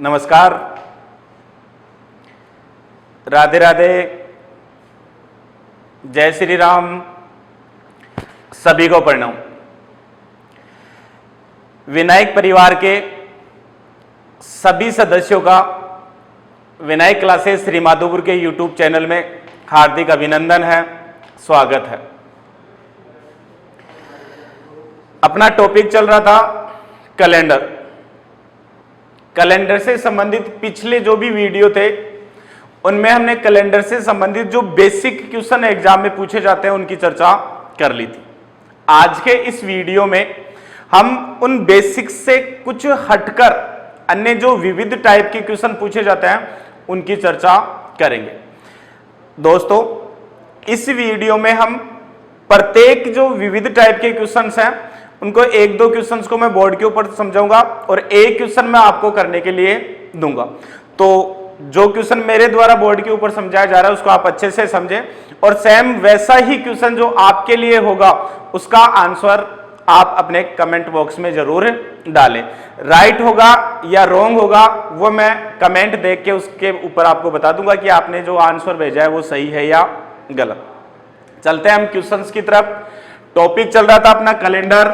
नमस्कार, राधे राधे, जय श्री राम, सभी को प्रणाम। विनायक परिवार के सभी सदस्यों का विनायक क्लासेस श्री माधोपुर के यूट्यूब चैनल में हार्दिक अभिनंदन है, स्वागत है। अपना टॉपिक चल रहा था कैलेंडर। कैलेंडर से संबंधित पिछले जो भी वीडियो थे उनमें हमने कैलेंडर से संबंधित जो बेसिक क्वेश्चन एग्जाम में पूछे जाते हैं उनकी चर्चा कर ली थी। आज के इस वीडियो में हम उन बेसिक्स से कुछ हटकर अन्य जो विविध टाइप के क्वेश्चन पूछे जाते हैं उनकी चर्चा करेंगे। दोस्तों, इस वीडियो में हम प्रत्येक जो विविध टाइप के क्वेश्चंस हैं उनको एक दो क्वेश्चंस को मैं बोर्ड के ऊपर समझाऊंगा और एक क्वेश्चन मैं आपको करने के लिए दूंगा। तो जो क्वेश्चन मेरे द्वारा बोर्ड के ऊपर समझाया जा रहा है उसको आप अच्छे से समझें और सेम वैसा ही क्वेश्चन जो आपके लिए होगा उसका आंसर आप अपने कमेंट बॉक्स में जरूर डालें। राइट होगा या रॉन्ग होगा वो मैं कमेंट देख के उसके ऊपर आपको बता दूंगा कि आपने जो आंसर भेजा है वो सही है या गलत। चलते हैं हम क्वेश्चंस की तरफ। टॉपिक चल रहा था अपना कैलेंडर।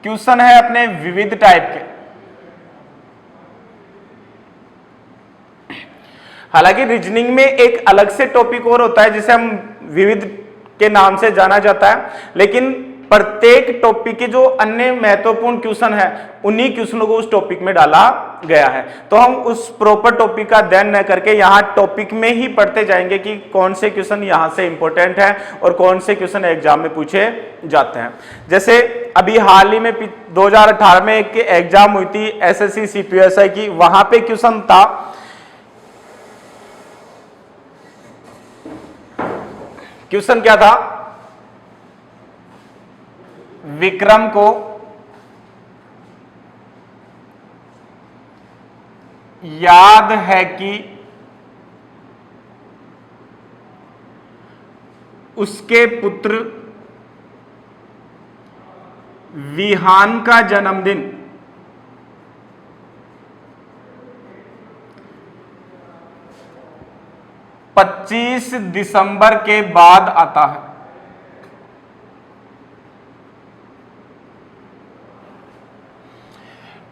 क्वेश्चन है अपने विविध टाइप के। हालांकि रीजनिंग में एक अलग से टॉपिक और होता है जिसे हम विविध के नाम से जाना जाता है, लेकिन प्रत्येक टॉपिक के जो अन्य महत्वपूर्ण क्वेश्चन है उन्हीं क्वेश्चनों को उस टॉपिक में डाला गया है। तो हम उस प्रॉपर टॉपिक का अध्ययन न करके यहाँ टॉपिक में ही पढ़ते जाएंगे कि कौन से क्वेश्चन यहाँ से इंपॉर्टेंट है और कौन से क्वेश्चन एग्जाम में पूछे जाते हैं। जैसे अभी हाल ही में 2018 में एक एग्जाम हुई थी एसएससी सीपीएसआई की, वहां पे क्वेश्चन था क्वेश्चन क्या था, विक्रम को याद है कि उसके पुत्र विहान का जन्मदिन 25 दिसंबर के बाद आता है।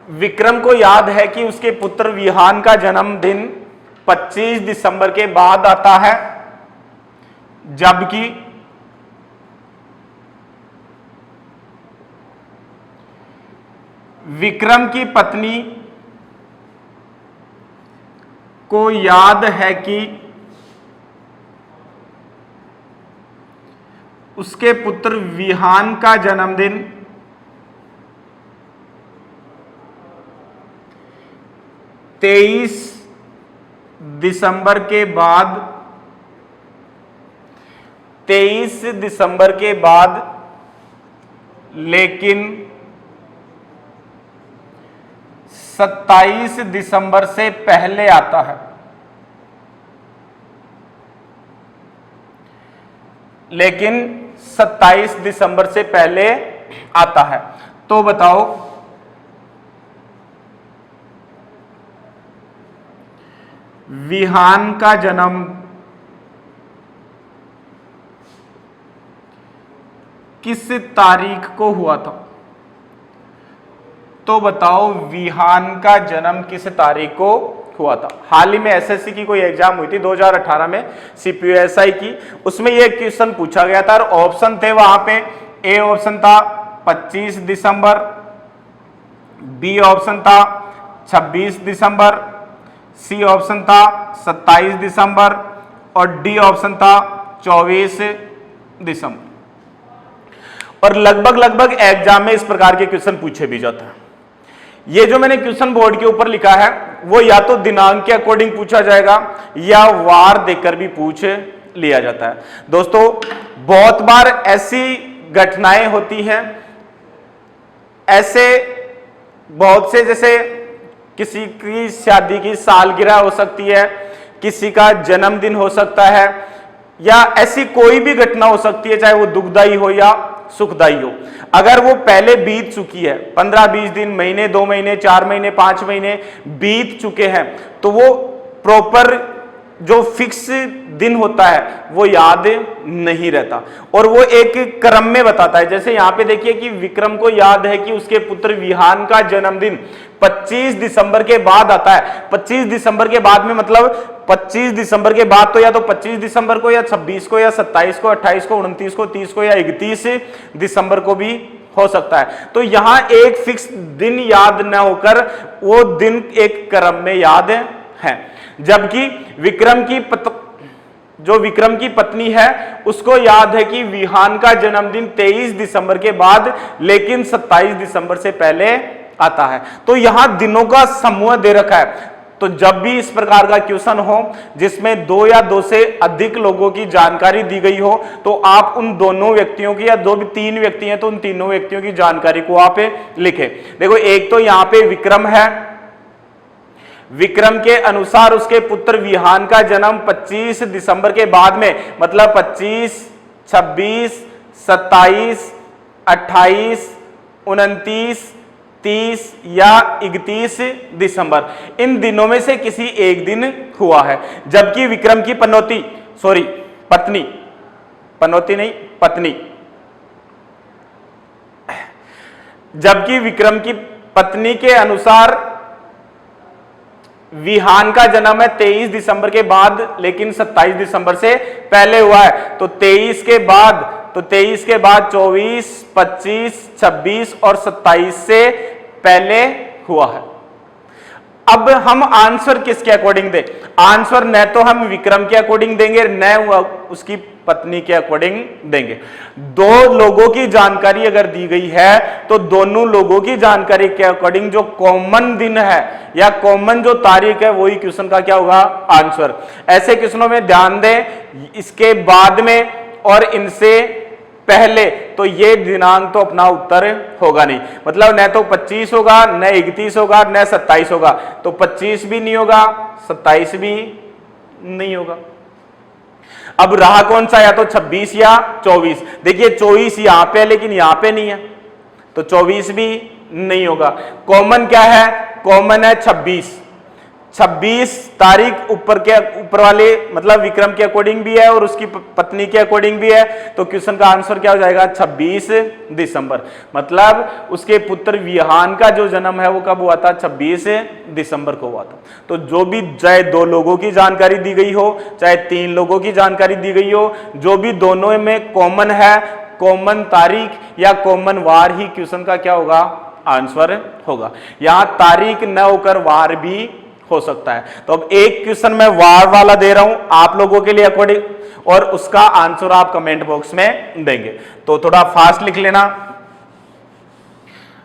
विक्रम को याद है कि उसके पुत्र विहान का जन्मदिन 25 दिसंबर के बाद आता है, जबकि विक्रम की पत्नी को याद है कि उसके पुत्र विहान का जन्मदिन 23 दिसंबर के बाद 23 दिसंबर के बाद लेकिन 27 दिसंबर से पहले आता है। लेकिन 27 दिसंबर से पहले आता है। तो बताओ विहान का जन्म किस तारीख को हुआ था? तो बताओ विहान का जन्म किस तारीख को हुआ था? हाल ही में एसएससी की कोई एग्जाम हुई थी 2018 में सीपीएसआई की, उसमें यह क्वेश्चन पूछा गया था और ऑप्शन थे वहां पे। ए ऑप्शन था 25 दिसंबर, बी ऑप्शन था 26 दिसंबर, सी ऑप्शन था 27 दिसंबर और डी ऑप्शन था 24 दिसंबर। और लगभग एग्जाम में इस प्रकार के क्वेश्चन पूछे भी जाते हैं। ये जो मैंने क्वेश्चन बोर्ड के ऊपर लिखा है वो या तो दिनांक के अकॉर्डिंग पूछा जाएगा या वार देकर भी पूछ लिया जाता है। दोस्तों, बहुत बार ऐसी घटनाएं होती हैं, ऐसे बहुत से जैसे किसी की शादी की सालगिरह हो सकती है, किसी का जन्मदिन हो सकता है, या ऐसी कोई भी घटना हो सकती है, चाहे वो दुखदाई हो या सुखदाई हो। अगर वो पहले बीत चुकी है, 15-20 दिन, महीने, 2 महीने, 4 महीने, 5 महीने बीत चुके हैं, तो वो प्रॉपर जो फिक्स दिन होता है वो याद नहीं रहता, और वो एक क्रम में बताता है। जैसे यहां पे देखिए कि विक्रम को याद है कि उसके पुत्र विहान का जन्मदिन 25 दिसंबर के बाद आता है। 25 दिसंबर के बाद में मतलब 25 दिसंबर के बाद तो या तो 25 दिसंबर को, या 26 को, या 27 को, 28 को, 29 को, 30 को, या 31 दिसंबर को भी हो सकता है। तो यहां एक फिक्स दिन याद न होकर वो दिन एक क्रम में याद है। जबकि जो विक्रम की पत्नी है उसको याद है कि विहान का जन्मदिन 23 दिसंबर के बाद, लेकिन 27 दिसंबर से पहले आता है। तो यहां दिनों का समूह दे रखा है। तो जब भी इस प्रकार का क्वेश्चन हो जिसमें 2 या 2 से अधिक लोगों की जानकारी दी गई हो, तो आप उन दोनों व्यक्तियों की, या जो भी 3 व्यक्ति हैं तो उन तीनों व्यक्तियों की जानकारी को आप लिखें। देखो, एक तो यहां पे विक्रम है, विक्रम के अनुसार उसके पुत्र विहान का जन्म 25 दिसंबर के बाद में, मतलब 25, 26, 27, 28, 29, 30 या 31 दिसंबर, इन दिनों में से किसी एक दिन हुआ है। जबकि विक्रम की पत्नी, पनौती नहीं, पत्नी, जबकि विक्रम की पत्नी के अनुसार विहान का जन्म है 23 दिसंबर के बाद, लेकिन 27 दिसंबर से पहले हुआ है। तो 23 के बाद 24, 25, 26 और 27 से पहले हुआ है। अब हम आंसर किसके अकॉर्डिंग दें? आंसर न तो हम विक्रम के अकॉर्डिंग देंगे, न उसकी पत्नी के अकॉर्डिंग देंगे। 2 लोगों की जानकारी अगर दी गई है तो दोनों लोगों की जानकारी के अकॉर्डिंग जो कॉमन दिन है या कॉमन जो तारीख है वही क्वेश्चन का क्या होगा? आंसर। ऐसे क्वेश्चनों में ध्यान दें, इसके बाद में और इनसे पहले तो ये दिनांक तो अपना उत्तर होगा नहीं, मतलब न तो 25 होगा, न 31 होगा, न 27 होगा। तो 25 भी नहीं होगा, 27 भी नहीं होगा। अब रहा कौन सा? या तो 26 या 24। देखिए 24 यहां पे है लेकिन यहां पे नहीं है, तो 24 भी नहीं होगा। कॉमन क्या है? कॉमन है 26। 26 तारीख ऊपर वाले मतलब विक्रम के अकॉर्डिंग भी है और उसकी पत्नी के अकॉर्डिंग भी है। तो क्वेश्चन का आंसर क्या हो जाएगा? 26 दिसंबर। मतलब उसके पुत्र विहान का जो जन्म है वो कब हुआ था? 26 दिसंबर को हुआ था। तो जो भी, चाहे 2 लोगों की जानकारी दी गई हो, चाहे 3 लोगों की जानकारी दी गई हो, जो भी दोनों में कॉमन है, कॉमन तारीख या कॉमन वार ही क्वेश्चन का क्या होगा? आंसर होगा। यहां तारीख न होकर वार भी हो सकता है। तो अब एक क्वेश्चन मैं वार वाला दे रहा हूं आप लोगों के लिए अकॉर्डिंग, और उसका आंसर आप कमेंट बॉक्स में देंगे। तो थोड़ा फास्ट लिख लेना।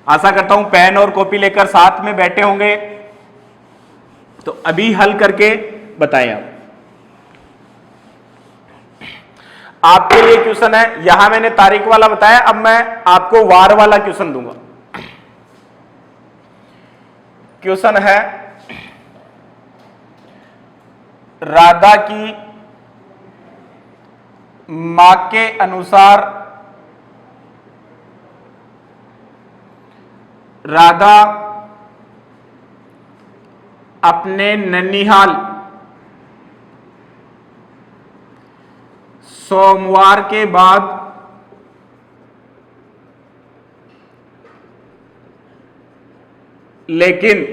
आशा करता हूं पेन और कॉपी लेकर साथ में बैठे होंगे। तो अभी हल करके बताएं आप। आपके लिए क्वेश्चन है, यहां मैंने तारीख वाला बताया, अब मैं आपको वार वाला क्वेश्चन दूंगा। क्वेश्चन है, राधा की मां के अनुसार राधा अपने ननिहाल सोमवार के बाद लेकिन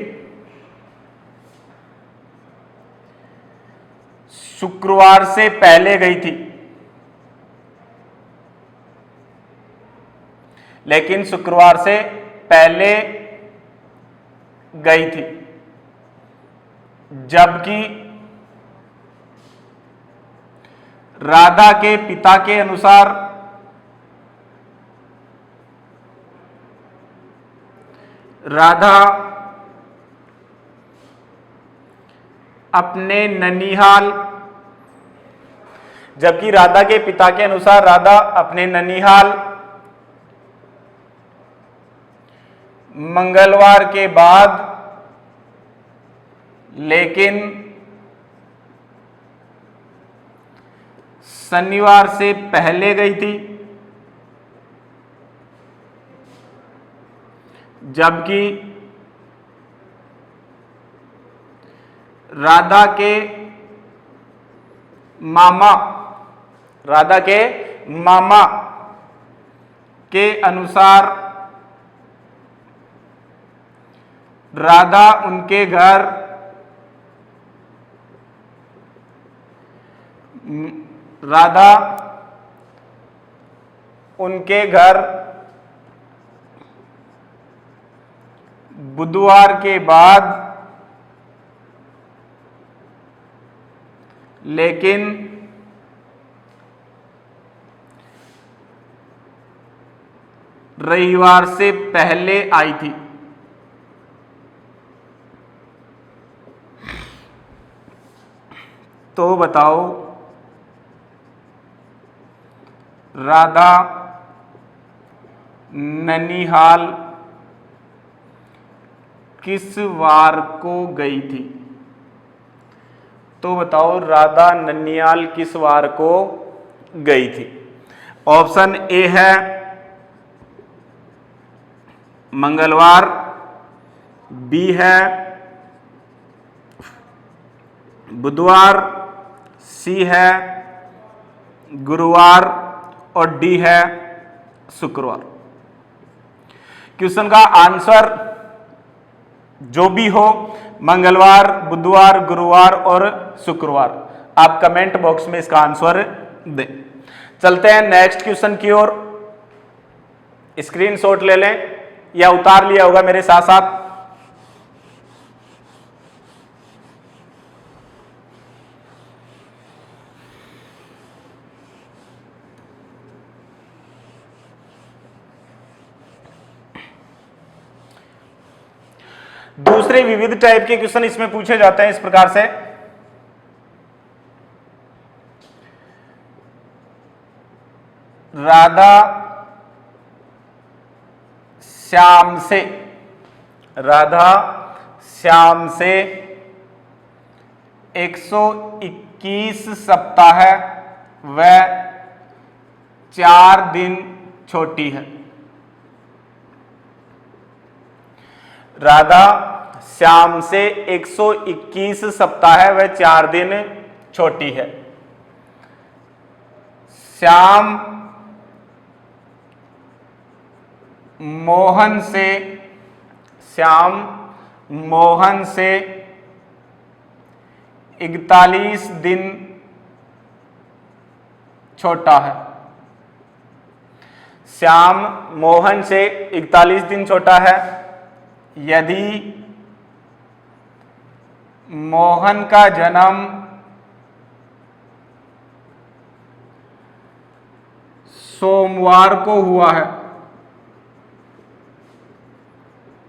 शुक्रवार से पहले गई थी, लेकिन शुक्रवार से पहले गई थी, जबकि राधा के पिता के अनुसार राधा अपने ननिहाल जबकि राधा के पिता के अनुसार राधा अपने ननिहाल मंगलवार के बाद लेकिन शनिवार से पहले गई थी, जबकि राधा के मामा के अनुसार राधा उनके घर बुधवार के बाद, लेकिन रविवार से पहले आई थी। तो बताओ राधा ननिहाल किस वार को गई थी? तो बताओ राधा ननिहाल किस वार को गई थी? ऑप्शन ए है मंगलवार, बी है बुधवार, सी है गुरुवार और डी है शुक्रवार। क्वेश्चन का आंसर जो भी हो, मंगलवार, बुधवार, गुरुवार और शुक्रवार, आप कमेंट बॉक्स में इसका आंसर दें। चलते हैं नेक्स्ट क्वेश्चन की ओर। स्क्रीनशॉट ले लें या उतार लिया होगा मेरे साथ साथ। दूसरे विविध टाइप के क्वेश्चन इसमें पूछे जाते हैं इस प्रकार से। राधा श्याम से 121 सप्ताह व 4 दिन छोटी है। राधा श्याम से 121 सप्ताह व 4 दिन छोटी है। श्याम मोहन से 41 दिन छोटा है। श्याम मोहन से 41 दिन छोटा है। यदि मोहन का जन्म सोमवार को हुआ है,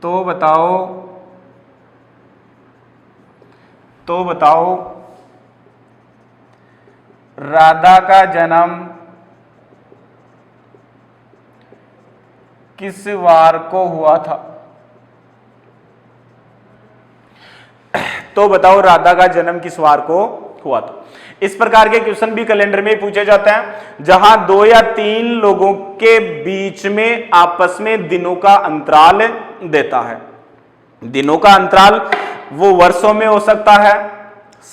तो बताओ राधा का जन्म किस वार को हुआ था? तो बताओ राधा का जन्म किस वार को हुआ था? इस प्रकार के क्वेश्चन भी कैलेंडर में पूछे जाते हैं, जहां 2 या 3 लोगों के बीच में आपस में दिनों का अंतराल देता है। दिनों का अंतराल वो वर्षों में हो सकता है,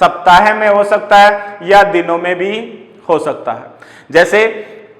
सप्ताह में हो सकता है या दिनों में भी हो सकता है। जैसे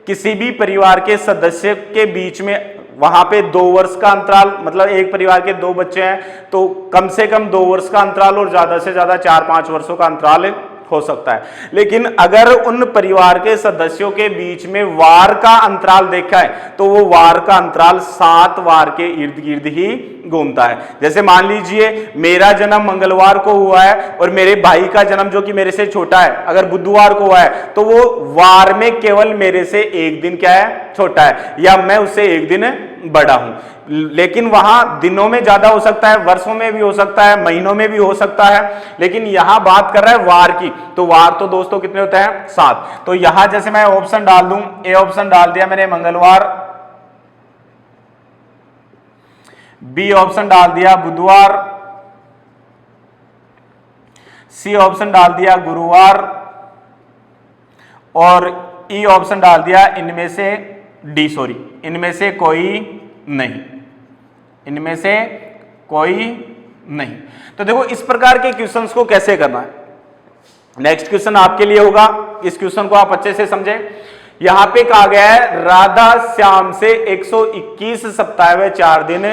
किसी भी परिवार के सदस्य के बीच में वहां पे 2 वर्ष का अंतराल, मतलब एक परिवार के 2 बच्चे हैं तो कम से कम 2 वर्ष का अंतराल और ज्यादा से ज्यादा 4-5 वर्षों का अंतराल हो सकता है। लेकिन अगर उन परिवार के सदस्यों के बीच में वार का अंतराल देखा है तो वो वार का अंतराल 7 वार के इर्द गिर्द ही घूमता है। जैसे मान लीजिए मेरा जन्म मंगलवार को हुआ है और मेरे भाई का जन्म जो कि मेरे से छोटा है अगर बुधवार को हुआ है, तो वो वार में केवल मेरे से 1 दिन क्या है, छोटा है, या मैं उससे 1 दिन बड़ा हूं। लेकिन वहां दिनों में ज्यादा हो सकता है, वर्षों में भी हो सकता है, महीनों में भी हो सकता है, लेकिन यहां बात कर रहा है वार की। तो वार तो दोस्तों कितने होते हैं? 7। तो यहां जैसे मैं ऑप्शन डाल दूं, ए ऑप्शन डाल दिया मैंने मंगलवार, बी ऑप्शन डाल दिया बुधवार, सी ऑप्शन डाल दिया गुरुवार, और ई ऑप्शन डाल दिया इनमें से डी, सॉरी इनमें से कोई नहीं, इनमें से कोई नहीं। तो देखो इस प्रकार के क्वेश्चंस को कैसे करना है। नेक्स्ट क्वेश्चन आपके लिए होगा, इस क्वेश्चन को आप अच्छे से समझे। यहां पे कहा गया है राधा श्याम से 121 सप्ताह व 4 दिन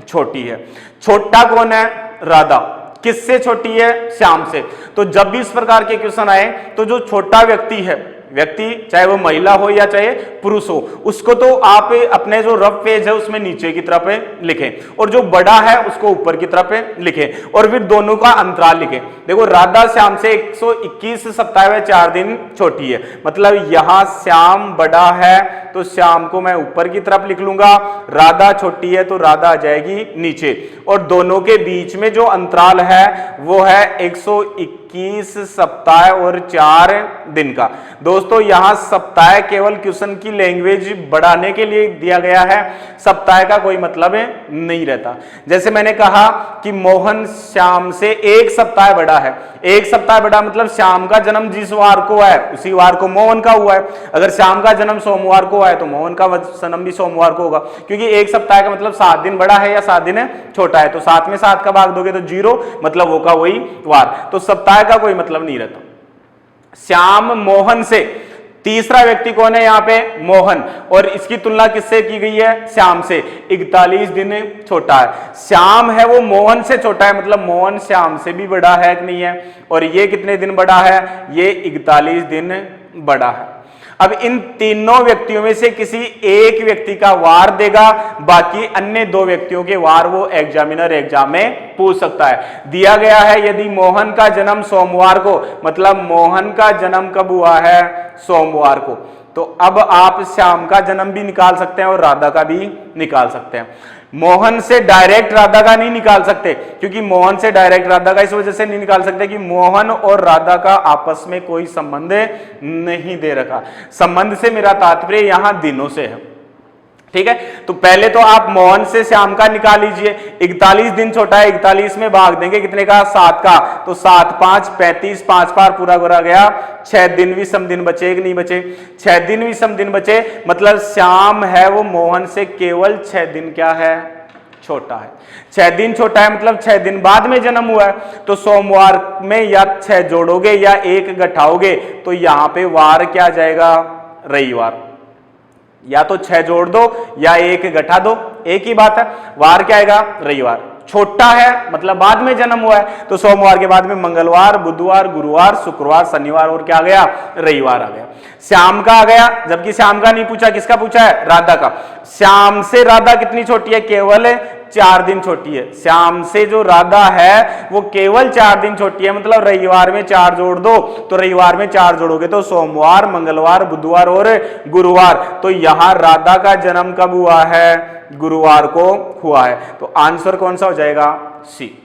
छोटी है। छोटा कौन है? राधा। किससे छोटी है? श्याम से। तो जब भी इस प्रकार के क्वेश्चन आए तो जो छोटा व्यक्ति है, व्यक्ति चाहे वो महिला हो या चाहे पुरुष हो, उसको तो आप अपने जो रफ पेज है उसमें नीचे की तरफ लिखें, और जो बड़ा है उसको ऊपर की तरफ लिखें, और फिर दोनों का अंतराल लिखें। देखो राधा श्याम से 121 सप्ताह व 4 दिन छोटी है, मतलब यहां श्याम बड़ा है तो श्याम को मैं ऊपर की तरफ लिख लूंगा, राधा छोटी है तो राधा आ जाएगी नीचे, और दोनों के बीच में जो अंतराल है वो है 121 सप्ताह और 4 दिन का। दोस्तों यहां सप्ताह केवल क्वेश्चन की लैंग्वेज बढ़ाने के लिए दिया गया है, सप्ताह का कोई मतलब नहीं रहता। जैसे मैंने कहा कि मोहन श्याम से 1 सप्ताह बड़ा है, 1 सप्ताह बड़ा मतलब श्याम का जन्म जिस वार को है उसी वार को मोहन का हुआ है। अगर श्याम का जन्म सोमवार को है तो मोहन का जन्म भी सोमवार को होगा, क्योंकि 1 सप्ताह का मतलब 7 दिन बड़ा है या 7 दिन छोटा है, तो 7 में 7 का भाग दोगे तो 0, मतलब वो का वही वार। तो सप्ताह का कोई मतलब नहीं रहता। श्याम मोहन से, तीसरा व्यक्ति कौन है यहाँ पे? मोहन, और इसकी तुलना किससे की गई है? श्याम से। 41 दिन छोटा है। श्याम है वो मोहन से छोटा है, मतलब मोहन श्याम से भी बड़ा है कि नहीं है, और ये कितने दिन बड़ा है? ये 41 दिन बड़ा है। अब इन तीनों व्यक्तियों में से किसी एक व्यक्ति का वार देगा, बाकी अन्य 2 व्यक्तियों के वार वो एग्जामिनर एग्जाम में पूछ सकता है। दिया गया है यदि मोहन का जन्म सोमवार को, मतलब मोहन का जन्म कब हुआ है? सोमवार को। तो अब आप श्याम का जन्म भी निकाल सकते हैं और राधा का भी निकाल सकते हैं। मोहन से डायरेक्ट राधा का नहीं निकाल सकते, क्योंकि मोहन से डायरेक्ट राधा का इस वजह से नहीं निकाल सकते कि मोहन और राधा का आपस में कोई संबंध नहीं दे रखा। संबंध से मेरा तात्पर्य यहां दिनों से है, ठीक है। तो पहले तो आप मोहन से श्याम का निकाल लीजिए। 41 दिन छोटा है, 41 में भाग देंगे कितने का? 7 का, तो 7 5 35, 5 पार पूरा करा गया, 6 दिन विषम दिन बचे कि नहीं बचे? 6 दिन विषम दिन बचे, मतलब श्याम है वो मोहन से केवल 6 दिन क्या है? छोटा है। 6 दिन छोटा है, मतलब 6 दिन बाद में जन्म हुआ है। तो सोमवार में या 6 जोड़ोगे या 1 घटाओगे तो यहां पे वार क्या आ जाएगा? रविवार। या तो 6 जोड़ दो या 1 घटा दो, एक ही बात है। वार क्या आएगा? रविवार। छोटा है मतलब बाद में जन्म हुआ है, तो सोमवार के बाद में मंगलवार, बुधवार, गुरुवार, शुक्रवार, शनिवार, और क्या आ गया? रविवार आ गया। श्याम का आ गया, जबकि श्याम का नहीं पूछा, किसका पूछा है? राधा का। श्याम से राधा कितनी छोटी है? केवल 4 दिन छोटी है। श्याम से जो राधा है वो केवल 4 दिन छोटी है, मतलब रविवार में 4 जोड़ दो, तो रविवार में 4 जोड़ोगे तो सोमवार, मंगलवार, बुधवार और गुरुवार। तो यहां राधा का जन्म कब हुआ है? गुरुवार को हुआ है। तो आंसर कौन सा हो जाएगा? सी।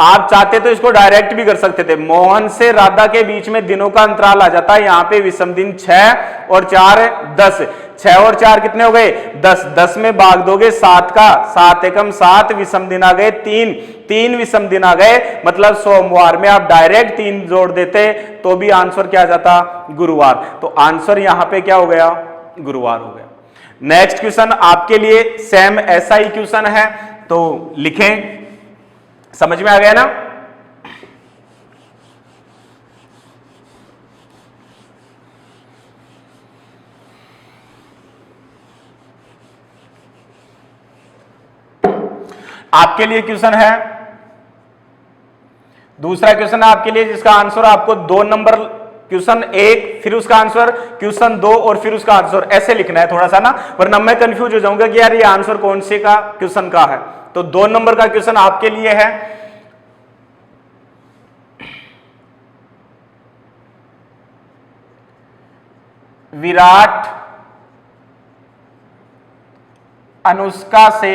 आप चाहते तो इसको डायरेक्ट भी कर सकते थे। मोहन से राधा के बीच में दिनों का अंतराल आ जाता है, यहां पे विषम दिन 6 और 4 10, 6 और 4 कितने हो गए? 10, 10 में भाग दोगे 7 का, 7 एकम 7, विषम दिन आ गए 3, 3 विषम दिन आ गए, मतलब सोमवार में आप डायरेक्ट 3 जोड़ देते तो भी आंसर क्या आ जाता? गुरुवार। तो आंसर यहां पे क्या हो गया? गुरुवार हो गया। नेक्स्ट क्वेश्चन आपके लिए सेम ऐसा ही क्वेश्चन है, तो लिखें। समझ में आ गया ना? आपके लिए क्वेश्चन है, दूसरा क्वेश्चन है आपके लिए जिसका आंसर आपको 2 नंबर, क्वेश्चन 1 फिर उसका आंसर, क्वेश्चन 2 और फिर उसका आंसर, ऐसे लिखना है थोड़ा सा ना, वरना मैं कंफ्यूज हो जाऊंगा कि यार ये आंसर कौन से का क्वेश्चन का है। तो 2 नंबर का क्वेश्चन आपके लिए है, विराट अनुष्का से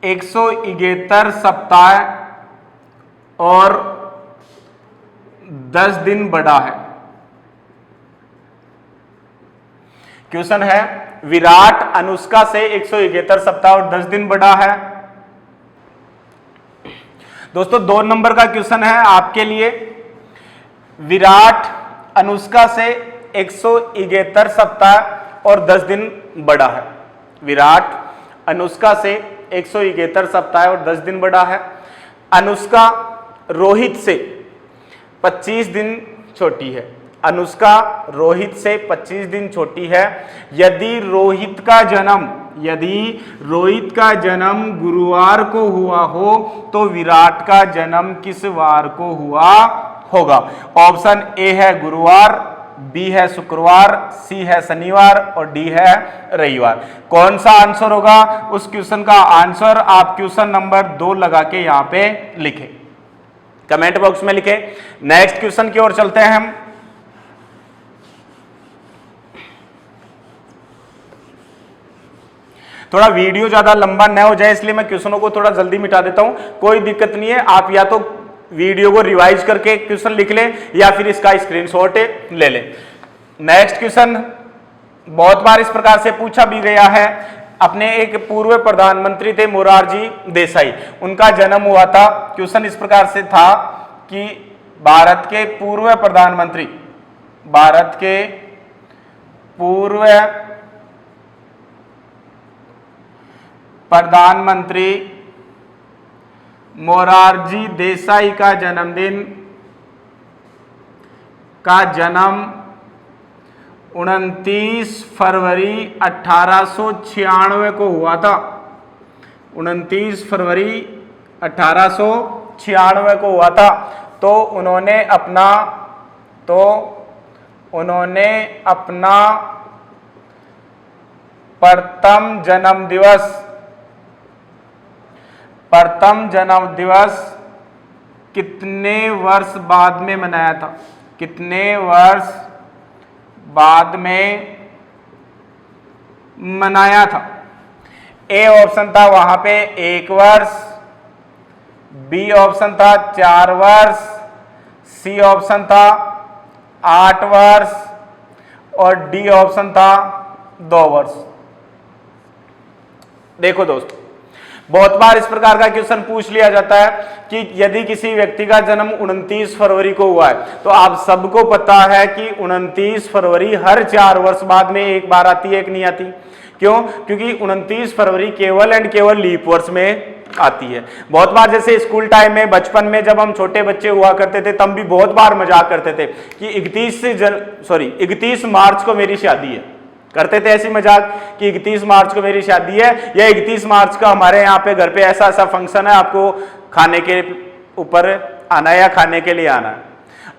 171 सप्ताह और 10 दिन बड़ा है। क्वेश्चन है विराट अनुष्का से 171 सप्ताह और 10 दिन बड़ा है। दोस्तों 2 नंबर का क्वेश्चन है आपके लिए। विराट अनुष्का से 171 सप्ताह और 10 दिन बड़ा है। विराट अनुष्का से 171 सप्ताह और 10 दिन बड़ा है। अनुष्का रोहित से 25 दिन छोटी है। अनुष्का रोहित से 25 दिन छोटी है। यदि रोहित का जन्म गुरुवार को हुआ हो तो विराट का जन्म किस वार को हुआ होगा? ऑप्शन ए है गुरुवार, बी है शुक्रवार, सी है शनिवार और डी है रविवार। कौन सा आंसर होगा? उस क्वेश्चन का आंसर आप क्वेश्चन नंबर 2 लगा के यहां पे लिखें, कमेंट बॉक्स में लिखें। नेक्स्ट क्वेश्चन की ओर चलते हैं हम। थोड़ा वीडियो ज्यादा लंबा न हो जाए इसलिए मैं क्वेश्चनों को थोड़ा जल्दी मिटा देता हूं, कोई दिक्कत नहीं है। आप या तो वीडियो को रिवाइज करके क्वेश्चन लिख लें या फिर इसका स्क्रीनशॉट ले लें। नेक्स्ट क्वेश्चन बहुत बार इस प्रकार से पूछा भी गया है। अपने एक पूर्व प्रधानमंत्री थे मोरारजी देसाई, उनका जन्म हुआ था। क्वेश्चन इस प्रकार से था कि भारत के पूर्व प्रधानमंत्री मोरारजी देसाई का जन्म 29 फरवरी 1896 को हुआ था। 29 फरवरी 1896 को हुआ था। तो उन्होंने अपना प्रथम जन्म दिवस कितने वर्ष बाद में मनाया था? कितने वर्ष बाद में मनाया था? ए ऑप्शन था वहां पे 1 वर्ष, बी ऑप्शन था 4 वर्ष, सी ऑप्शन था 8 वर्ष और डी ऑप्शन था 2 वर्ष। देखो दोस्तों, बहुत बार इस प्रकार का क्वेश्चन पूछ लिया जाता है कि यदि किसी व्यक्ति का जन्म 29 फरवरी को हुआ है तो आप सबको पता है कि 29 फरवरी हर 4 वर्ष बाद में एक बार आती है, एक नहीं आती। क्यों? क्योंकि 29 फरवरी केवल एंड केवल लीप वर्ष में आती है। बहुत बार जैसे स्कूल टाइम में, बचपन में जब हम छोटे बच्चे हुआ करते थे तब भी बहुत बार मजाक करते थे कि 31 मार्च को मेरी शादी है। करते थे ऐसी मजाक कि 31 मार्च को मेरी शादी है या 31 मार्च का हमारे यहाँ पे घर पे ऐसा ऐसा फंक्शन है, आपको खाने के ऊपर आना है या खाने के लिए आना है।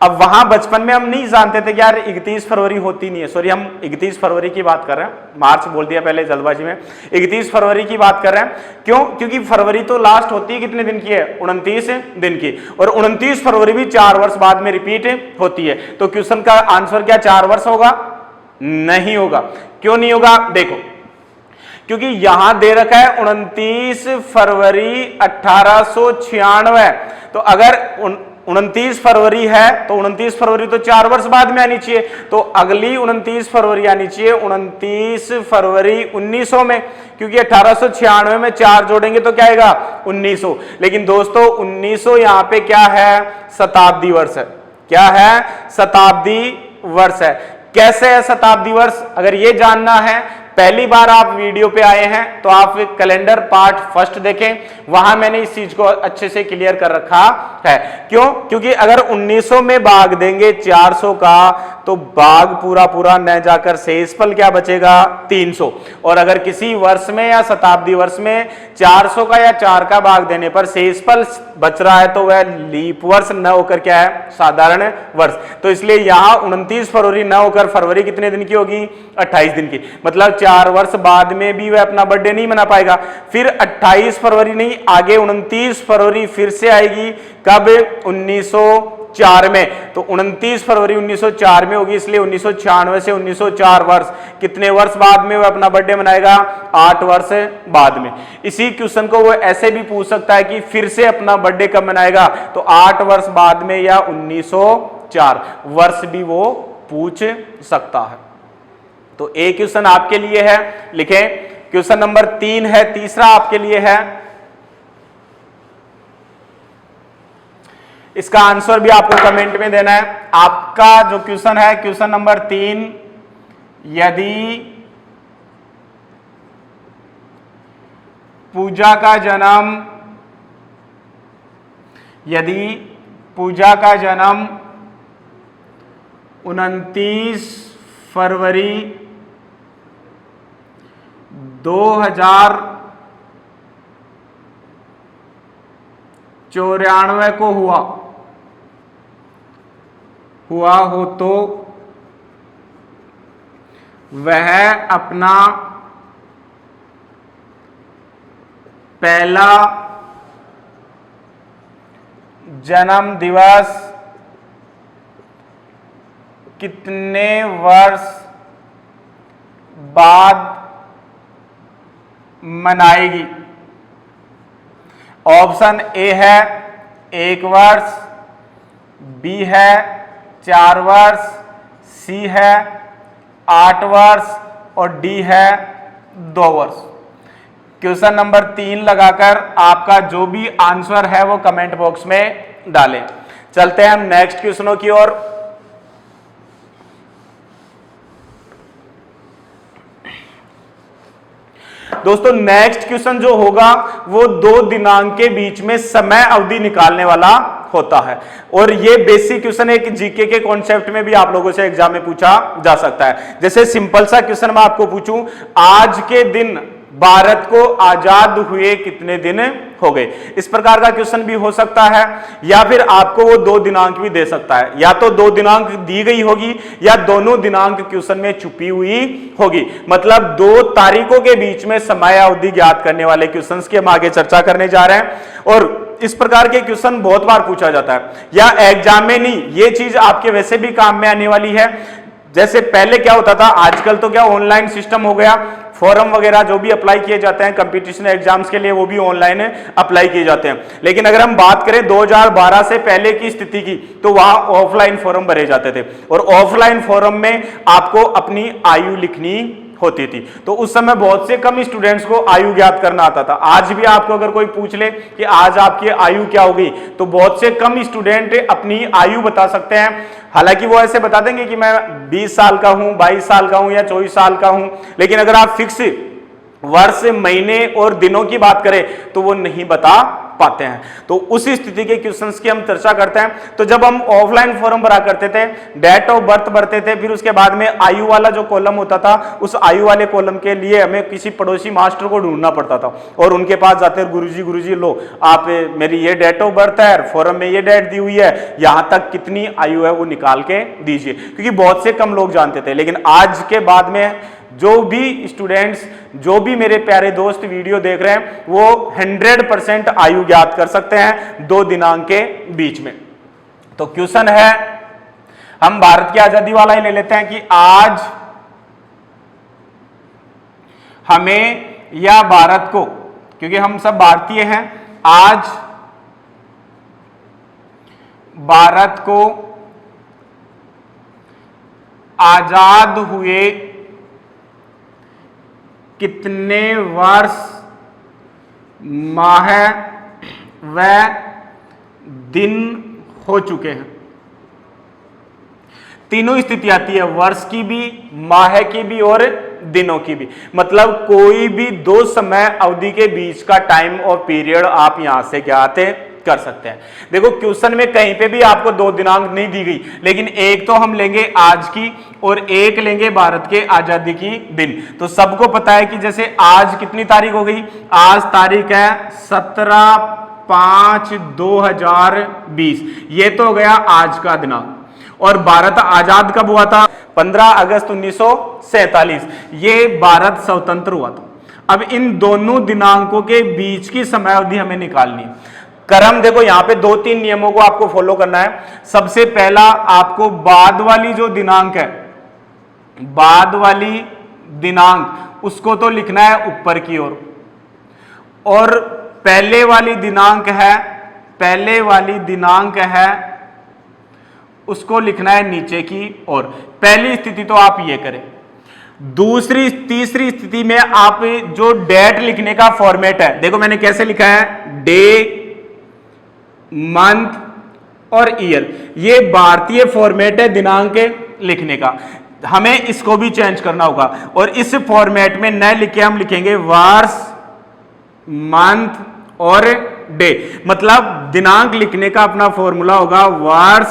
अब वहां बचपन में हम नहीं जानते थे कि यार 31 फरवरी होती नहीं है। सॉरी, हम 31 फरवरी की बात कर रहे हैं, मार्च बोल दिया पहले जल्दबाजी में। 31 फरवरी की बात कर रहे हैं। क्यों? क्योंकि फरवरी तो लास्ट होती है कितने दिन की है? 29 दिन की। और 29 फरवरी भी 4 वर्ष बाद में रिपीट होती है। तो क्वेश्चन का आंसर क्या 4 वर्ष होगा? नहीं होगा। क्यों नहीं होगा? देखो, क्योंकि यहां दे रखा है 29 फरवरी 1896। तो अगर 29 फरवरी है तो 29 फरवरी तो 4 वर्ष बाद में आनी चाहिए। तो अगली 29 फरवरी आनी चाहिए 29 फरवरी 1900 में, क्योंकि 1896 में 4 जोड़ेंगे तो क्या आएगा? 1900। लेकिन दोस्तों 1900 यहां पे क्या है? शताब्दी वर्ष है। क्या है? शताब्दी वर्ष है। कैसे है शताब्दी वर्ष? अगर ये जानना है, पहली बार आप वीडियो पे आए हैं तो आप कैलेंडर पार्ट फर्स्ट देखें, वहां मैंने इस चीज को अच्छे से क्लियर कर रखा है। क्यों? क्योंकि अगर 1900 में भाग देंगे 400 का तो भाग पूरा न जाकर शेषफल क्या बचेगा? 300। और अगर किसी वर्ष में या शताब्दी वर्ष में 400 का या 4 का भाग देने पर शेषफल बच रहा है तो वह लीप वर्ष न होकर क्या है? साधारण वर्ष। तो इसलिए यहां 29 फरवरी न होकर फरवरी कितने दिन की होगी? 28 दिन की। मतलब 4 वर्ष बाद में भी वह अपना बर्थडे नहीं मना पाएगा। फिर 28 फरवरी नहीं, आगे 29 फरवरी फिर से आएगी। कब? 1904 में। तो 29 फरवरी 1904 में होगी, इसलिए 1996 से 1904 वर्ष। कितने वर्ष बाद में वह अपना बर्थडे मनाएगा? 8 वर्ष बाद में। इसी क्वेश्चन को वो ऐसे भी पूछ सकता है कि फिर से अपना बर्थडे कब मनाएगा? तो 8 वर्ष बाद में या 1904 वर्ष भी वो पूछ सकता है। तो एक क्वेश्चन आपके लिए है, लिखें। क्वेश्चन नंबर 3 है, तीसरा आपके लिए है। इसका आंसर भी आपको कमेंट में देना है। आपका जो क्वेश्चन है, क्वेश्चन नंबर 3, यदि पूजा का जन्म 29 फरवरी 2094 को हुआ हो तो वह अपना पहला जन्म दिवस कितने वर्ष बाद मनाएगी? ऑप्शन ए है 1 वर्ष, बी है 4 वर्ष, सी है 8 वर्ष और डी है 2 वर्ष। क्वेश्चन नंबर 3 लगाकर आपका जो भी आंसर है वो कमेंट बॉक्स में डालें। चलते हैं हम नेक्स्ट क्वेश्चनों की ओर। दोस्तों नेक्स्ट क्वेश्चन जो होगा वो 2 दिनांक के बीच में समय अवधि निकालने वाला होता है, और ये बेसिक क्वेश्चन एक जीके के कॉन्सेप्ट में भी आप लोगों से एग्जाम में पूछा जा सकता है। जैसे सिंपल सा क्वेश्चन मैं आपको पूछूं, आज के दिन भारत को आजाद हुए कितने दिन हो गए? इस प्रकार का क्वेश्चन भी हो सकता है, या फिर आपको वो 2 दिनांक भी दे सकता है। या तो 2 दिनांक दी गई होगी या दोनों दिनांक क्वेश्चन में छुपी हुई होगी। मतलब 2 तारीखों के बीच में समय अवधि ज्ञात करने वाले क्वेश्चंस की हम आगे चर्चा करने जा रहे हैं, और इस प्रकार के क्वेश्चन बहुत बार पूछा जाता है, या एग्जाम में नहीं, ये चीज आपके वैसे भी काम में आने वाली है। जैसे पहले क्या होता था, आजकल तो क्या ऑनलाइन सिस्टम हो गया, फॉर्म वगैरह जो भी अप्लाई किए जाते हैं कंपटीशन एग्जाम्स के लिए वो भी ऑनलाइन अप्लाई किए जाते हैं। लेकिन अगर हम बात करें 2012 से पहले की स्थिति की, तो वहां ऑफलाइन फॉर्म भरे जाते थे, और ऑफलाइन फॉर्म में आपको अपनी आयु लिखनी होती थी। तो उस समय बहुत से कम स्टूडेंट्स को आयु ज्ञात करना आता था। आज भी आपको अगर कोई पूछ ले कि आज आपकी आयु क्या होगी, तो बहुत से कम स्टूडेंट अपनी आयु बता सकते हैं। हालांकि वो ऐसे बता देंगे कि मैं 20 साल का हूं, 22 साल का हूं या 24 साल का हूं, लेकिन अगर आप फिक्स वर्ष, महीने और दिनों की बात करें तो वो नहीं बता पाते हैं। तो उस स्थिति के क्वेश्चंस की हम चर्चा करते हैं। तो जब हम ऑफलाइन फॉर्म भरा करते थे, डेट ऑफ बर्थ भरते थे, फिर उसके बाद में आयु वाला जो कॉलम होता था, उस आयु वाले कॉलम के लिए हमें किसी पड़ोसी मास्टर को ढूंढना पड़ता था, और उनके पास जाते गुरुजी लो आप मेरी ये डेट ऑफ बर्थ है, फॉर्म में ये डेट दी हुई है, यहां तक कितनी आयु है वो निकाल के दीजिए, क्योंकि बहुत से कम लोग जानते थे। लेकिन आज के बाद में जो भी स्टूडेंट्स, जो भी मेरे प्यारे दोस्त वीडियो देख रहे हैं, वो 100% आयु ज्ञात कर सकते हैं 2 दिनांक के बीच में। तो क्वेश्चन है, हम भारत की आजादी वाला ही ले लेते हैं कि आज हमें या भारत को, क्योंकि हम सब भारतीय हैं, आज भारत को आजाद हुए कितने वर्ष, माह व दिन हो चुके हैं? तीनों स्थिति आती है, वर्ष की भी, माह की भी और दिनों की भी। मतलब कोई भी 2 समय अवधि के बीच का टाइम और पीरियड आप यहां से ज्ञात कर सकते हैं। देखो क्वेश्चन में कहीं पे भी आपको 2 दिनांक नहीं दी गई, लेकिन एक तो हम लेंगे आज की और एक लेंगे भारत के आजादी की दिन। तो सबको पता है कि जैसे आज कितनी तारीख हो गई, आज तारीख है 17/5/2020, ये तो हो गया आज का दिनांक। और भारत आजाद कब हुआ था? 15 अगस्त 1947, ये भारत स्वतंत्र हुआ था। अब इन दोनों दिनांकों के बीच की समय अवधि हमें निकालनी है। क्रम देखो, यहां पे 2-3 नियमों को आपको फॉलो करना है। सबसे पहला, आपको बाद वाली जो दिनांक है, बाद वाली दिनांक उसको तो लिखना है ऊपर की ओर, और पहले वाली दिनांक है, पहले वाली दिनांक है उसको लिखना है नीचे की ओर। पहली स्थिति तो आप ये करें। दूसरी, तीसरी स्थिति में आप जो डेट लिखने का फॉर्मेट है, देखो मैंने कैसे लिखा है, डे, मंथ, और ईयर। ये भारतीय फॉर्मेट है दिनांक लिखने का, हमें इसको भी चेंज करना होगा। और इस फॉर्मेट में न लिखे हम लिखेंगे वर्ष, मंथ और डे। मतलब दिनांक लिखने का अपना फॉर्मूला होगा वर्ष,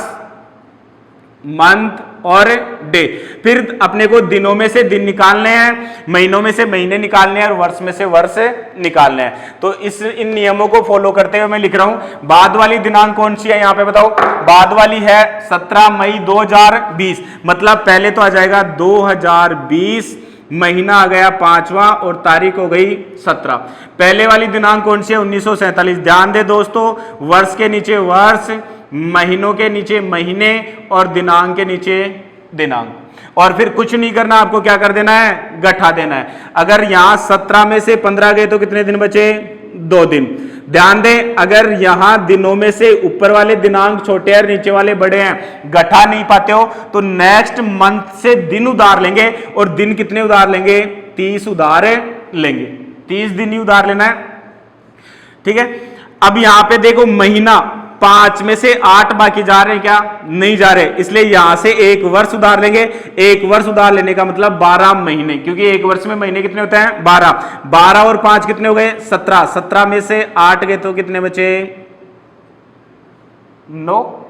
मंथ और डे। फिर अपने को दिनों में से दिन निकालने हैं, महीनों में से महीने निकालने हैं और वर्ष में से वर्ष निकालने हैं। तो इन नियमों को फॉलो करते हुए मैं लिख रहा हूं। बाद वाली दिनांक कौन सी है यहां पे बताओ? बाद वाली है 17 मई 2020। मतलब पहले तो आ जाएगा 2020, महीना आ गया 5वां और तारीख हो गई 17। पहले वाली दिनांक कौन सी है? 1947। ध्यान दे दोस्तों, वर्ष के नीचे वर्ष, महीनों के नीचे महीने और दिनांक के नीचे दिनांक। और फिर कुछ नहीं करना, आपको क्या कर देना है? गठा देना है। अगर यहां 17 में से 15 गए तो कितने दिन बचे? 2 दिन। ध्यान दें, अगर यहां दिनों में से ऊपर वाले दिनांक छोटे और नीचे वाले बड़े हैं, गठा नहीं पाते हो तो नेक्स्ट मंथ से दिन उधार लेंगे। और दिन कितने उधार लेंगे? 30 उधार लेंगे। 30 दिन ही उधार लेना है, ठीक है। अब यहां पे देखो, महीना 5 में से 8 बाकी जा रहे हैं क्या? नहीं जा रहे, इसलिए यहां से 1 वर्ष उधार लेंगे। 1 वर्ष उधार लेने का मतलब 12 महीने, क्योंकि 1 वर्ष में महीने कितने होते हैं? 12। 12 और 5 कितने हो गए? 17। 17 में से 8 गए तो कितने बचे? 9।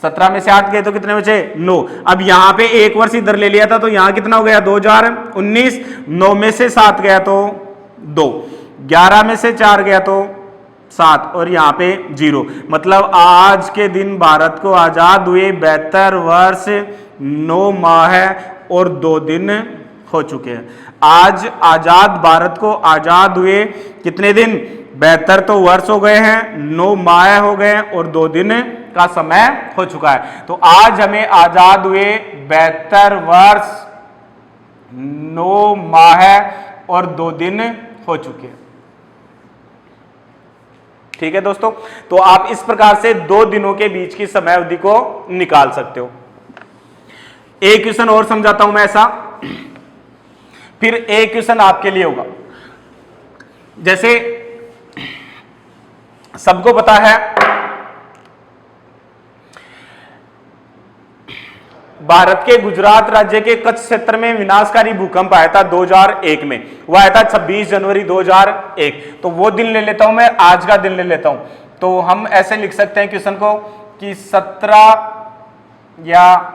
17 में से 8 गए तो कितने बचे? 9। अब यहां पे 1 वर्ष इधर ले लिया था तो यहां कितना हो गया? 2019। 9 में से 7 गया तो 2। 11 में से 4 गया तो 7 और यहां पे 0। मतलब आज के दिन भारत को आजाद हुए 72 वर्ष 9 माह और 2 दिन हो चुके हैं। आज आजाद भारत को आजाद हुए कितने दिन? 72 तो वर्ष हो गए हैं, 9 माह हो गए और 2 दिन का समय हो चुका है। तो आज हमें आजाद हुए 72 वर्ष 9 माह और 2 दिन हो चुके हैं। ठीक है दोस्तों, तो आप इस प्रकार से 2 दिनों के बीच की समय अवधि को निकाल सकते हो। एक क्वेश्चन और समझाता हूं मैं ऐसा, फिर एक क्वेश्चन आपके लिए होगा। जैसे सबको पता है भारत के गुजरात राज्य के कच्छ क्षेत्र में विनाशकारी भूकंप आया था 2001 में। वह आया था 26 जनवरी 2001। तो वो दिन ले लेता हूं मैं, आज का दिन ले लेता हूं। तो हम ऐसे लिख सकते हैं क्वेश्चन को कि 17 या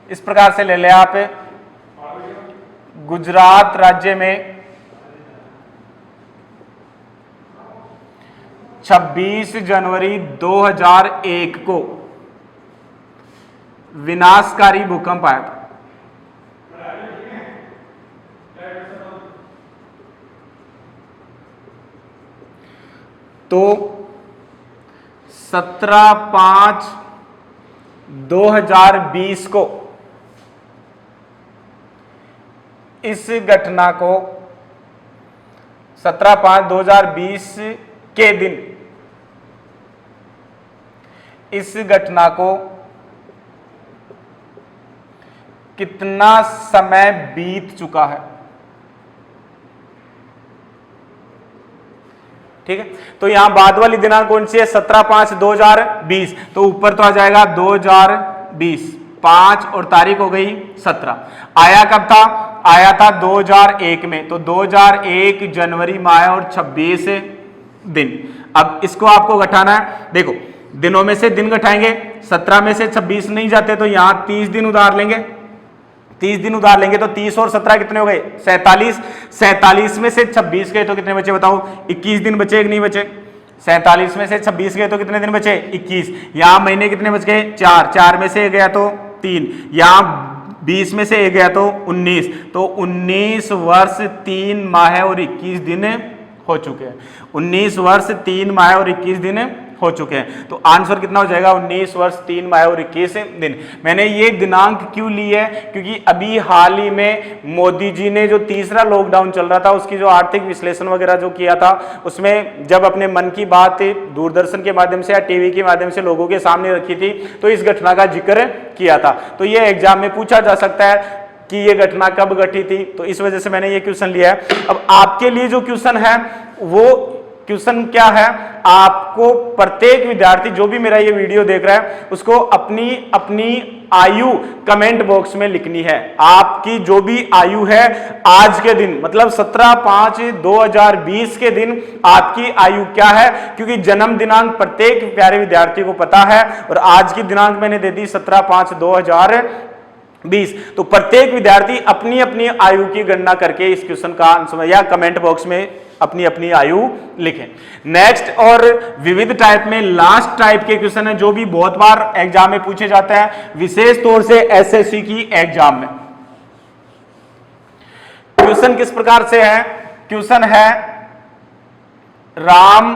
इस प्रकार से ले ले आप, गुजरात राज्य में 26 जनवरी 2001 को विनाशकारी भूकंप आया था। तो 17/5/2020 को इस घटना को 17/5/2020 के दिन इस घटना को कितना समय बीत चुका है? ठीक है, तो यहां बाद वाली दिनांक कौन सी है? 17/5/2020। तो ऊपर तो आ जाएगा 2020, 5 और तारीख हो गई 17। आया कब था? आया था 2001 में। तो 2001 जनवरी माह और 26 दिन। अब इसको आपको घटाना है। देखो, दिनों में से दिन घटाएंगे, 17 में से 26 नहीं जाते तो यहां 30 दिन उधार लेंगे। 30 दिन उधार लेंगे तो 30 और 17 कितने हो गए? 47। 47 में से 26 गए तो कितने बचे बताओ? 21 दिन बचे कि नहीं बचे? 47 में से 26 गए तो कितने दिन बचे? 21। यहां महीने कितने बच गए? 4। 4 में से 1 गया तो 3। यहां 20 में से 1 गया तो 19। तो 19 वर्ष 3 माह और 21 दिन हो चुके हैं। 19 वर्ष 3 माह और 21 दिन हो चुके हैं। तो आंसर कितना हो जाएगा? 19 वर्ष 3 माह और 21 दिन। मैंने ये दिनांक क्यों ली है? क्योंकि अभी हाल ही में मोदी जी ने जो तीसरा लॉकडाउन चल रहा था उसकी जो आर्थिक विश्लेषण वगैरह जो किया था, उसमें जब अपने मन की बात दूरदर्शन के माध्यम से या टीवी के माध्यम से लोगों के सामने रखी थी तो इस घटना का जिक्र किया था। तो ये एग्जाम में पूछा जा सकता है कि ये घटना कब घटी थी, तो इस वजह से मैंने ये क्वेश्चन लिया है। अब आपके लिए जो क्वेश्चन है वो क्वेश्चन क्या है, आपको प्रत्येक विद्यार्थी जो भी मेरा ये वीडियो देख रहा है उसको अपनी अपनी आयु कमेंट बॉक्स में लिखनी है। आपकी जो भी आयु है आज के दिन, मतलब 17/5/2020 के दिन आपकी आयु क्या है, क्योंकि जन्म दिनांक प्रत्येक प्यारे विद्यार्थी को पता है और आज की दिनांक मैंने दे दी 17/5/2020। तो प्रत्येक विद्यार्थी अपनी अपनी आयु की गणना करके इस क्वेश्चन का आंसर या कमेंट बॉक्स में अपनी अपनी आयु लिखें। नेक्स्ट और विविध टाइप में लास्ट टाइप के क्वेश्चन है जो भी बहुत बार एग्जाम में पूछे जाते हैं, विशेष तौर से एसएससी की एग्जाम में। क्वेश्चन किस प्रकार से है, क्वेश्चन है राम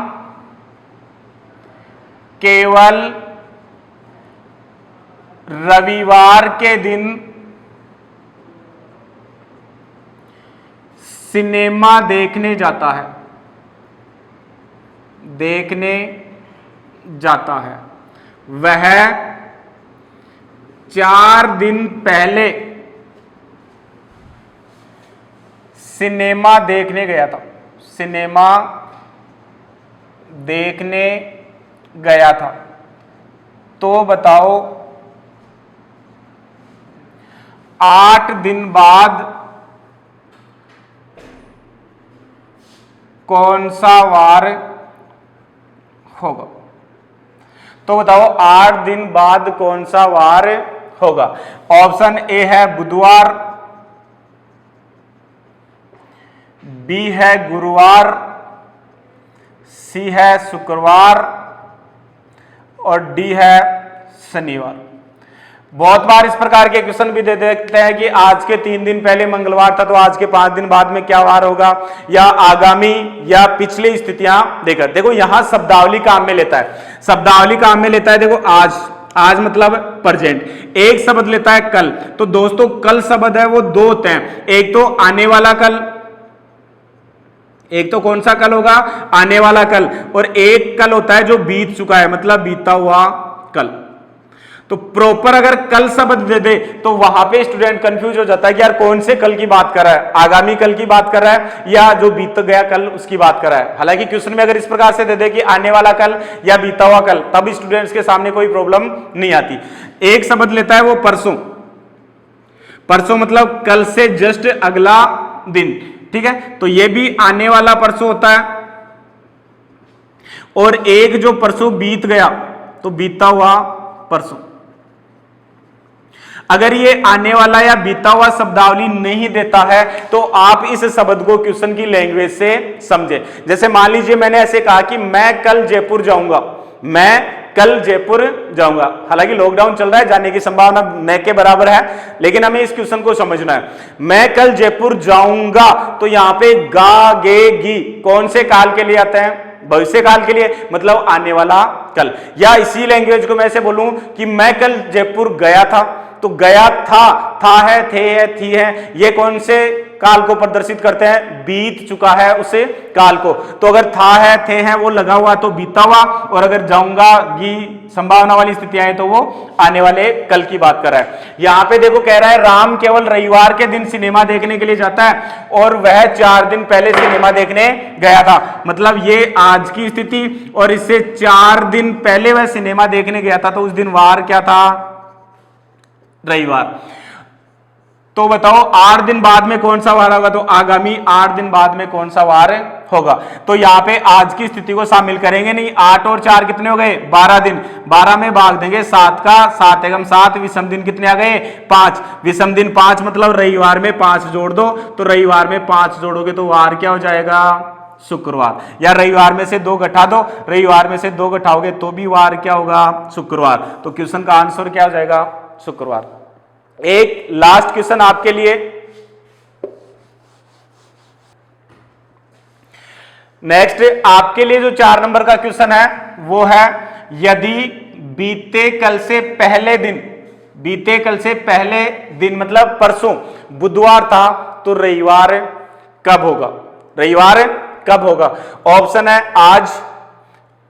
केवल रविवार के दिन सिनेमा देखने जाता है, वह 4 दिन पहले सिनेमा देखने गया था, तो बताओ 8 दिन बाद कौन सा वार होगा। तो बताओ 8 दिन बाद कौन सा वार होगा। ऑप्शन ए है बुधवार, बी है गुरुवार, सी है शुक्रवार और डी है शनिवार। बहुत बार इस प्रकार के क्वेश्चन भी दे देते हैं कि आज के 3 दिन पहले मंगलवार था तो आज के 5 दिन बाद में क्या वार होगा, या आगामी या पिछली स्थितियां देकर। देखो यहां शब्दावली काम में लेता है, देखो आज मतलब प्रेजेंट। एक शब्द लेता है कल, तो दोस्तों कल शब्द है वो 2 होते हैं, एक तो आने वाला कल, एक तो कौन सा कल होगा, आने वाला कल, और एक कल होता है जो बीत चुका है, मतलब बीता हुआ कल। तो प्रॉपर अगर कल शब्द दे दे तो वहां पे स्टूडेंट कंफ्यूज हो जाता है कि यार कौन से कल की बात कर रहा है, आगामी कल की बात कर रहा है या जो बीत गया कल उसकी बात कर रहा है। हालांकि क्वेश्चन में अगर इस प्रकार से दे दे कि आने वाला कल या बीता हुआ कल, तब स्टूडेंट्स के सामने कोई प्रॉब्लम नहीं आती। एक शब्द लेता है वो परसों मतलब कल से जस्ट अगला दिन, ठीक है, तो ये भी आने वाला परसों होता है। और एक जो परसों बीत गया तो बीता हुआ परसों। अगर ये आने वाला या बीता हुआ शब्दावली नहीं देता है तो आप इस शब्द को क्वेश्चन की लैंग्वेज से समझे। जैसे मान लीजिए मैंने ऐसे कहा कि मैं कल जयपुर जाऊंगा, हालांकि लॉकडाउन चल रहा है, जाने की संभावना न के बराबर है, लेकिन हमें इस क्वेश्चन को समझना है। मैं कल जयपुर जाऊंगा, तो यहां पे गा गे गी कौन से काल के लिए आते हैं, भविष्य काल के लिए, मतलब आने वाला कल। या इसी लैंग्वेज को मैं ऐसे बोलूं कि मैं कल जयपुर गया था, तो गया था है, थे है, थी है, ये कौन से काल को प्रदर्शित करते हैं, बीत चुका है उसे काल को। तो अगर था है, थे हैं वो लगा हुआ तो बीता हुआ, और अगर जाऊंगा गी संभावना वाली स्थितियां हैं तो वो आने वाले कल की बात कर रहा है। यहां पे देखो कह रहा है राम केवल रविवार के दिन सिनेमा देखने के लिए जाता है और वह 4 दिन पहले सिनेमा देखने गया था, मतलब ये आज की स्थिति, और इससे 4 दिन पहले वह सिनेमा देखने गया था, तो उस दिन वार क्या था, रविवार। तो बताओ 8 दिन बाद में कौन सा वार होगा, तो आगामी 8 दिन बाद में कौन सा वार होगा। तो यहां पे आज की स्थिति को शामिल करेंगे नहीं, 8 और 4 कितने हो गए, 12 दिन, 12 में भाग देंगे 7 का, 7 एकम 7, विषम दिन कितने आ गए, 5, विषम दिन 5, मतलब रविवार में 5 जोड़ दो, तो रविवार में 5 जोड़ोगे तो वार क्या हो जाएगा, शुक्रवार। या रविवार में से 2 घटा दो, रविवार में से 2 घटाओगे तो भी वार क्या होगा, शुक्रवार। तो क्वेश्चन का आंसर क्या हो जाएगा, शुक्रवार। एक लास्ट क्वेश्चन आपके लिए, नेक्स्ट आपके लिए जो 4 नंबर का क्वेश्चन है वो है, यदि बीते कल से पहले दिन मतलब परसों बुधवार था तो रविवार कब होगा। ऑप्शन है आज,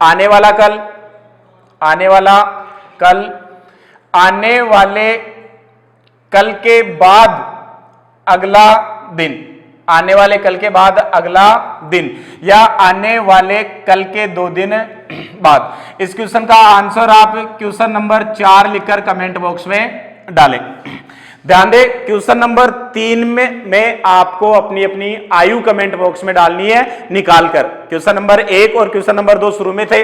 आने वाला कल, आने वाले कल के बाद अगला दिन, आने वाले कल के बाद अगला दिन या आने वाले कल के 2 दिन बाद। इस क्वेश्चन का आंसर आप क्वेश्चन नंबर 4 लिखकर कमेंट बॉक्स में डालें। ध्यान दें, क्वेश्चन नंबर 3 में आपको अपनी अपनी आयु कमेंट बॉक्स में डालनी है निकालकर। क्वेश्चन नंबर 1 और क्वेश्चन नंबर 2 शुरू में थे।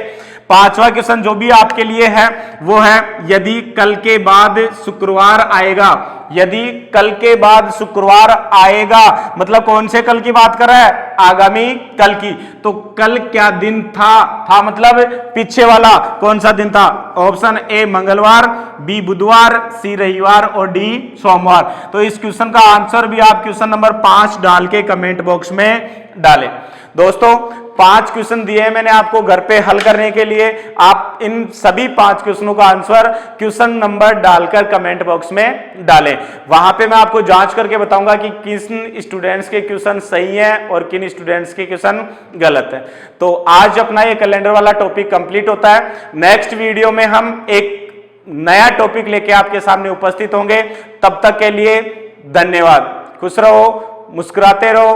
5वां क्वेश्चन जो भी आपके लिए है वो है, यदि कल के बाद शुक्रवार आएगा, यदि कल के बाद शुक्रवार आएगा मतलब कौन से कल की बात कर रहा है, आगामी कल की। तो कल क्या दिन था मतलब पीछे वाला कौन सा दिन था? ऑप्शन ए मंगलवार, बी बुधवार, सी रविवार और डी सोमवार। तो इस क्वेश्चन का आंसर भी आप क्वेश्चन नंबर 5 डाल के कमेंट बॉक्स में डालें। दोस्तों 5 क्वेश्चन दिए हैं मैंने आपको घर पे हल करने के लिए। आप इन सभी 5 क्वेश्चनों का आंसर क्वेश्चन नंबर डालकर कमेंट बॉक्स में डालें। वहां पे मैं आपको जांच करके बताऊंगा कि किन स्टूडेंट्स के क्वेश्चन सही हैं और किन स्टूडेंट्स के क्वेश्चन गलत हैं। तो आज अपना ये कैलेंडर वाला टॉपिक कंप्लीट होता है। नेक्स्ट वीडियो में हम एक नया टॉपिक लेके आपके सामने उपस्थित होंगे। तब तक के लिए धन्यवाद। खुश रहो, मुस्कुराते रहो।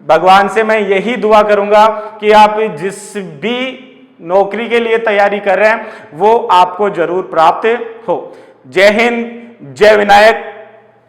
भगवान से मैं यही दुआ करूंगा कि आप जिस भी नौकरी के लिए तैयारी कर रहे हैं वो आपको जरूर प्राप्त हो। जय हिंद, जय विनायक।